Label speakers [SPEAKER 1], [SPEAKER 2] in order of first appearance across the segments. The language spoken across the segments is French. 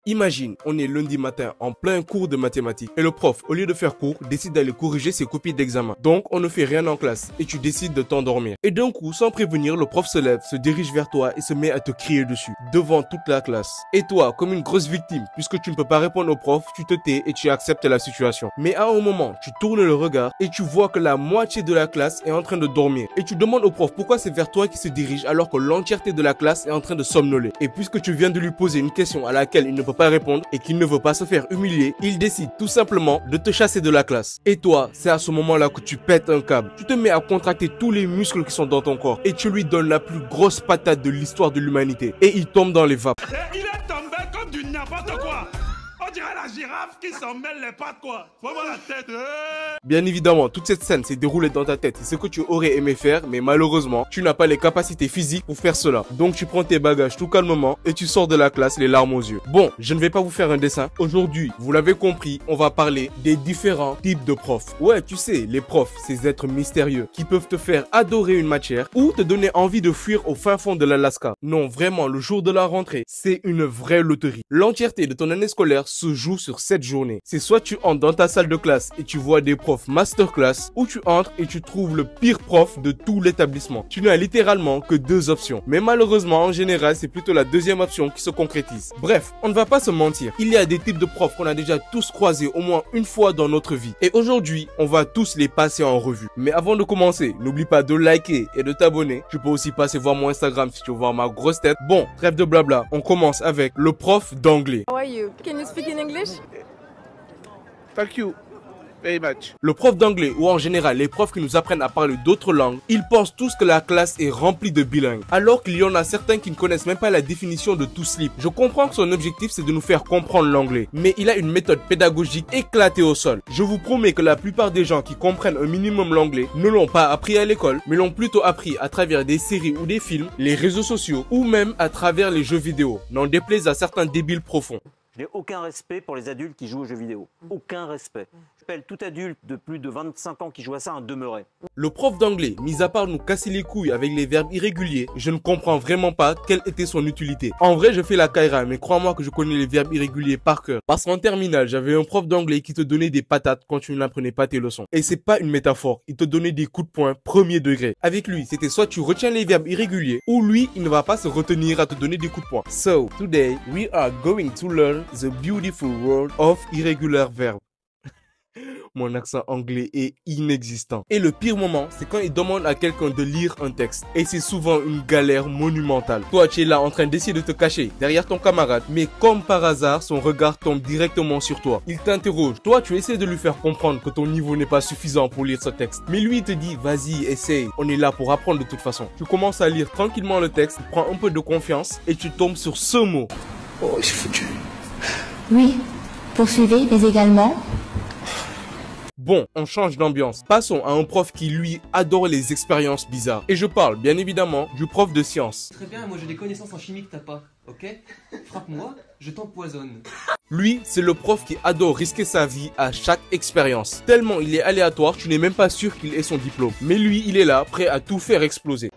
[SPEAKER 1] Imagine, on est lundi matin en plein cours de mathématiques et le prof, au lieu de faire cours, décide d'aller corriger ses copies d'examen. Donc, on ne fait rien en classe et tu décides de t'endormir. Et d'un coup, sans prévenir, le prof se lève, se dirige vers toi et se met à te crier dessus, devant toute la classe. Et toi, comme une grosse victime, puisque tu ne peux pas répondre au prof, tu te tais et tu acceptes la situation. Mais à un moment, tu tournes le regard et tu vois que la moitié de la classe est en train de dormir. Et tu demandes au prof pourquoi c'est vers toi qu'il se dirige alors que l'entièreté de la classe est en train de somnoler. Et puisque tu viens de lui poser une question à laquelle il ne peut pas répondre et qu'il ne veut pas se faire humilier, il décide tout simplement de te chasser de la classe. Et toi, c'est à ce moment-là que tu pètes un câble. Tu te mets à contracter tous les muscles qui sont dans ton corps et tu lui donnes la plus grosse patate de l'histoire de l'humanité. Et il tombe dans les vapes.
[SPEAKER 2] Il est tombé comme du n'importe quoi. On dirait la girafe qui s'en mêle les pattes, quoi. Faut voir la tête.
[SPEAKER 1] Bien évidemment, toute cette scène s'est déroulée dans ta tête. C'est ce que tu aurais aimé faire, mais malheureusement, tu n'as pas les capacités physiques pour faire cela. Donc tu prends tes bagages tout calmement et tu sors de la classe les larmes aux yeux. Bon, je ne vais pas vous faire un dessin. Aujourd'hui, vous l'avez compris, on va parler des différents types de profs. Ouais, tu sais, les profs, ces êtres mystérieux qui peuvent te faire adorer une matière ou te donner envie de fuir au fin fond de l'Alaska. Non, vraiment, le jour de la rentrée, c'est une vraie loterie. L'entièreté de ton année scolaire se joue sur cette journée. C'est soit tu entres dans ta salle de classe et tu vois des profs masterclass, ou tu entres et tu trouves le pire prof de tout l'établissement. Tu n'as littéralement que deux options. Mais malheureusement, en général, c'est plutôt la deuxième option qui se concrétise. Bref, on ne va pas se mentir. Il y a des types de profs qu'on a déjà tous croisés au moins une fois dans notre vie. Et aujourd'hui, on va tous les passer en revue. Mais avant de commencer, n'oublie pas de liker et de t'abonner. Tu peux aussi passer voir mon Instagram si tu veux voir ma grosse tête. Bon, trêve de blabla. On commence avec le prof d'anglais.
[SPEAKER 3] How are you? Can you speak in English?
[SPEAKER 4] Thank you very much.
[SPEAKER 1] Le prof d'anglais, ou en général les profs qui nous apprennent à parler d'autres langues, ils pensent tous que la classe est remplie de bilingues, alors qu'il y en a certains qui ne connaissent même pas la définition de tout slip. Je comprends que son objectif c'est de nous faire comprendre l'anglais, mais il a une méthode pédagogique éclatée au sol. Je vous promets que la plupart des gens qui comprennent un minimum l'anglais ne l'ont pas appris à l'école, mais l'ont plutôt appris à travers des séries ou des films, les réseaux sociaux, ou même à travers les jeux vidéo, n'en déplaise à certains débiles profonds.
[SPEAKER 5] Je n'ai aucun respect pour les adultes qui jouent aux jeux vidéo. Aucun respect. J'appelle tout adulte de plus de 25 ans qui joue à ça un demeuré.
[SPEAKER 1] Le prof d'anglais, mis à part nous casser les couilles avec les verbes irréguliers, je ne comprends vraiment pas quelle était son utilité. En vrai, je fais la caïra, mais crois-moi que je connais les verbes irréguliers par cœur. Parce qu'en terminale, j'avais un prof d'anglais qui te donnait des patates quand tu n'apprenais pas tes leçons. Et c'est pas une métaphore, il te donnait des coups de poing premier degré. Avec lui, c'était soit tu retiens les verbes irréguliers, ou lui, il ne va pas se retenir à te donner des coups de poing. So, today, we are going to learn the beautiful world of irregular verbs. Mon accent anglais est inexistant. Et le pire moment, c'est quand il demande à quelqu'un de lire un texte. Et c'est souvent une galère monumentale. Toi, tu es là en train d'essayer de te cacher derrière ton camarade. Mais comme par hasard, son regard tombe directement sur toi. Il t'interroge. Toi, tu essaies de lui faire comprendre que ton niveau n'est pas suffisant pour lire ce texte. Mais lui, il te dit, vas-y, essaye. On est là pour apprendre de toute façon. Tu commences à lire tranquillement le texte, tu prends un peu de confiance et tu tombes sur ce mot.
[SPEAKER 4] Oh, c'est foutu.
[SPEAKER 6] Oui, poursuivez, mais également...
[SPEAKER 1] Bon, on change d'ambiance. Passons à un prof qui, lui, adore les expériences bizarres. Et je parle, bien évidemment, du prof de sciences.
[SPEAKER 7] Très bien, moi j'ai des connaissances en chimie que t'as pas, ok? Frappe-moi, je t'empoisonne.
[SPEAKER 1] Lui, c'est le prof qui adore risquer sa vie à chaque expérience. Tellement il est aléatoire, tu n'es même pas sûr qu'il ait son diplôme. Mais lui, il est là, prêt à tout faire exploser.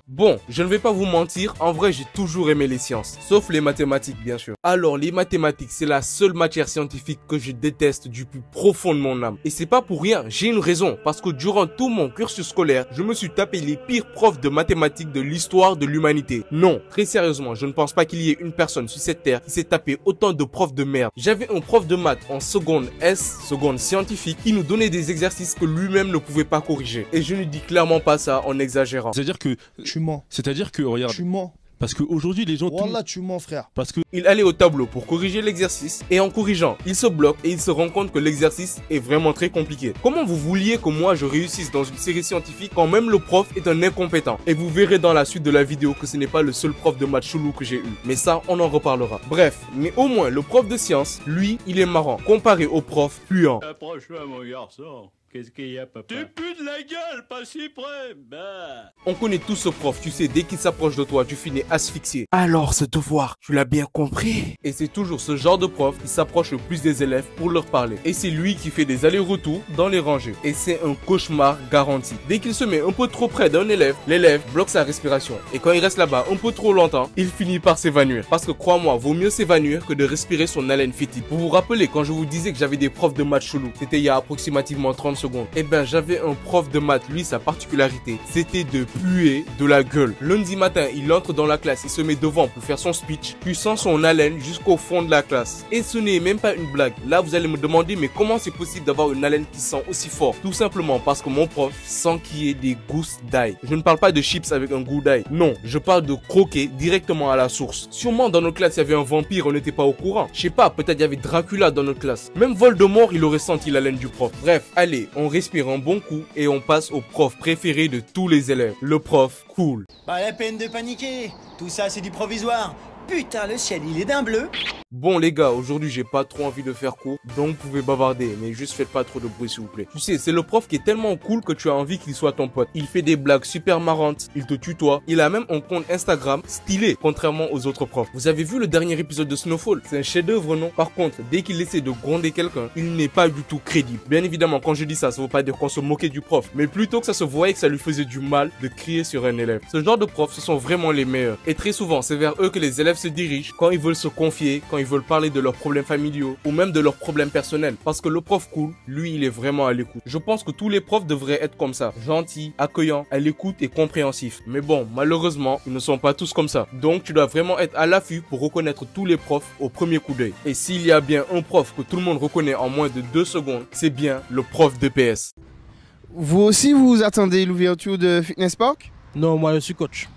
[SPEAKER 1] Bon, je ne vais pas vous mentir, en vrai j'ai toujours aimé les sciences, sauf les mathématiques bien sûr. Alors les mathématiques, c'est la seule matière scientifique que je déteste du plus profond de mon âme. Et c'est pas pour rien, j'ai une raison, parce que durant tout mon cursus scolaire, je me suis tapé les pires profs de mathématiques de l'histoire de l'humanité. Non, très sérieusement, je ne pense pas qu'il y ait une personne sur cette terre qui s'est tapé autant de profs de merde. J'avais un prof de maths en seconde S, seconde scientifique, qui nous donnait des exercices que lui-même ne pouvait pas corriger. Et je ne dis clairement pas ça en exagérant.
[SPEAKER 8] C'est-à-dire que
[SPEAKER 9] Tu mens.
[SPEAKER 8] C'est-à-dire que, regarde,
[SPEAKER 9] Tu mens.
[SPEAKER 8] parce qu'aujourd'hui, les gens...
[SPEAKER 9] Wallah, tu mens, frère.
[SPEAKER 8] Parce que...
[SPEAKER 1] Il allait au tableau pour corriger l'exercice et en corrigeant, il se bloque et il se rend compte que l'exercice est vraiment très compliqué. Comment vous vouliez que moi je réussisse dans une série scientifique quand même le prof est un incompétent? Et vous verrez dans la suite de la vidéo que ce n'est pas le seul prof de maths chelou que j'ai eu. Mais ça, on en reparlera. Bref, mais au moins le prof de sciences, lui, il est marrant comparé au prof puant.
[SPEAKER 2] Approche-toi, mon garçon.
[SPEAKER 3] Qu'est-ce qu'il y a, papa? Tu pues de la gueule, pas si près. Bah.
[SPEAKER 1] On connaît tous ce prof, tu sais, dès qu'il s'approche de toi, tu finis asphyxié. Alors, ce devoir, tu l'as bien compris? Et c'est toujours ce genre de prof qui s'approche le plus des élèves pour leur parler. Et c'est lui qui fait des allers-retours dans les rangées. Et c'est un cauchemar garanti. Dès qu'il se met un peu trop près d'un élève, l'élève bloque sa respiration. Et quand il reste là-bas un peu trop longtemps, il finit par s'évanouir. Parce que crois-moi, vaut mieux s'évanouir que de respirer son haleine fétide. Vous vous rappelez quand je vous disais que j'avais des profs de maths chelous? C'était il y a approximativement 30 secondes. Eh ben, j'avais un prof de maths, lui, sa particularité, c'était de puer de la gueule. Lundi matin, il entre dans la classe, il se met devant pour faire son speech, puis sent son haleine jusqu'au fond de la classe. Et ce n'est même pas une blague. Là, vous allez me demander, mais comment c'est possible d'avoir une haleine qui sent aussi fort? Tout simplement parce que mon prof sent qu'il y ait des gousses d'ail. Je ne parle pas de chips avec un goût d'ail. Non, je parle de croquer directement à la source. Sûrement dans notre classe, il y avait un vampire, on n'était pas au courant. Je sais pas, peut-être il y avait Dracula dans notre classe. Même Voldemort, il aurait senti l'haleine du prof. Bref, allez, on respire un bon coup et on passe au prof préféré de tous les élèves. Le prof cool.
[SPEAKER 9] Pas la peine de paniquer. Tout ça, c'est du provisoire. Putain, le ciel, il est d'un bleu.
[SPEAKER 1] Bon les gars, aujourd'hui j'ai pas trop envie de faire court, donc vous pouvez bavarder, mais juste faites pas trop de bruit s'il vous plaît. Tu sais, c'est le prof qui est tellement cool que tu as envie qu'il soit ton pote. Il fait des blagues super marrantes, il te tutoie, il a même un compte Instagram stylé, contrairement aux autres profs. Vous avez vu le dernier épisode de Snowfall? C'est un chef-d'œuvre, non? Par contre, dès qu'il essaie de gronder quelqu'un, il n'est pas du tout crédible. Bien évidemment, quand je dis ça, ça veut pas dire qu'on se moquait du prof, mais plutôt que ça se voyait que ça lui faisait du mal de crier sur un élève. Ce genre de profs, ce sont vraiment les meilleurs. Et très souvent, c'est vers eux que les élèves se dirigent quand ils veulent se confier, quand ils veulent parler de leurs problèmes familiaux ou même de leurs problèmes personnels. Parce que le prof cool, lui, il est vraiment à l'écoute. Je pense que tous les profs devraient être comme ça. Gentils, accueillants, à l'écoute et compréhensifs. Mais bon, malheureusement, ils ne sont pas tous comme ça. Donc, tu dois vraiment être à l'affût pour reconnaître tous les profs au premier coup d'œil. Et s'il y a bien un prof que tout le monde reconnaît en moins de 2 secondes, c'est bien le prof de PS.
[SPEAKER 10] Vous aussi, vous attendez l'ouverture de Fitness Park?
[SPEAKER 11] Non, moi je suis coach.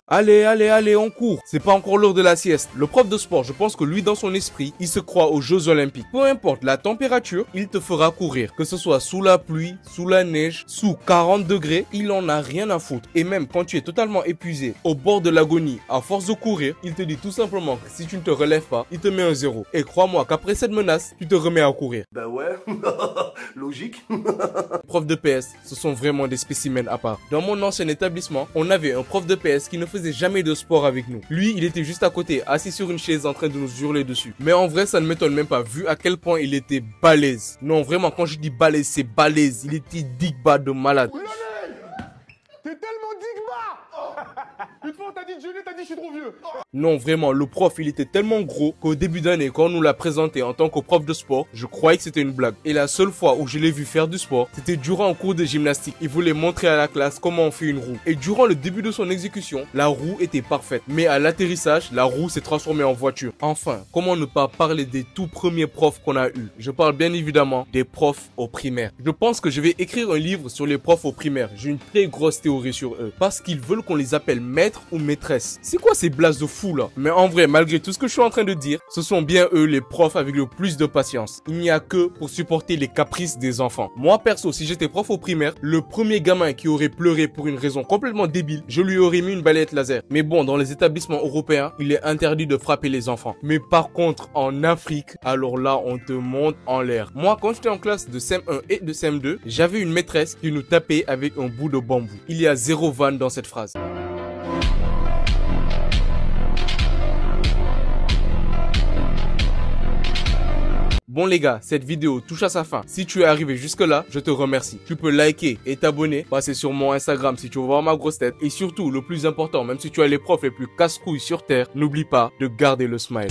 [SPEAKER 1] Allez, on court. C'est pas encore l'heure de la sieste. Le prof de sport, je pense que lui, dans son esprit, il se croit aux Jeux Olympiques. Peu importe la température, il te fera courir. Que ce soit sous la pluie, sous la neige, sous 40 degrés, il en a rien à foutre. Et même quand tu es totalement épuisé, au bord de l'agonie, à force de courir, il te dit tout simplement que si tu ne te relèves pas, il te met un 0. Et crois-moi qu'après cette menace, tu te remets à courir.
[SPEAKER 12] Bah ouais, logique.
[SPEAKER 1] Les profs de PS, ce sont vraiment des spécimens à part. Dans mon ancien établissement, on avait un prof de PS qui ne faisait jamais de sport avec nous. Lui, il était juste à côté, assis sur une chaise en train de nous hurler dessus. Mais en vrai, ça ne m'étonne même pas, vu à quel point il était balèze. Non, vraiment, quand je dis balèze, c'est balèze. Il était digba de malade.
[SPEAKER 13] T'es tellement digba. Une fois on t'a dit de jeûner, t'as dit je suis trop vieux.
[SPEAKER 1] Non, vraiment, le prof, il était tellement gros qu'au début d'année, quand on nous l'a présenté en tant que prof de sport, je croyais que c'était une blague. Et la seule fois où je l'ai vu faire du sport, c'était durant un cours de gymnastique. Il voulait montrer à la classe comment on fait une roue. Et durant le début de son exécution, la roue était parfaite. Mais à l'atterrissage, la roue s'est transformée en voiture. Enfin, comment ne pas parler des tout premiers profs qu'on a eus? Je parle bien évidemment des profs au primaire. Je pense que je vais écrire un livre sur les profs au primaire. J'ai une très grosse théorie sur eux. Parce qu'ils veulent qu'on les appelle maîtres ou maîtresses. C'est quoi ces blagues de fou là? Mais en vrai, malgré tout ce que je suis en train de dire, ce sont bien eux les profs avec le plus de patience. Il n'y a que pour supporter les caprices des enfants. Moi perso, si j'étais prof au primaire, le premier gamin qui aurait pleuré pour une raison complètement débile, je lui aurais mis une balayette laser. Mais bon, dans les établissements européens, il est interdit de frapper les enfants. Mais par contre, en Afrique, alors là, on te monte en l'air. Moi, quand j'étais en classe de CM1 et de CM2, j'avais une maîtresse qui nous tapait avec un bout de bambou. Il y a zéro vanne dans cette phrase. Bon les gars, cette vidéo touche à sa fin. Si tu es arrivé jusque là, je te remercie. Tu peux liker et t'abonner, passer sur mon Instagram si tu veux voir ma grosse tête. Et surtout, le plus important, même si tu as les profs les plus casse-couilles sur terre, n'oublie pas de garder le smile.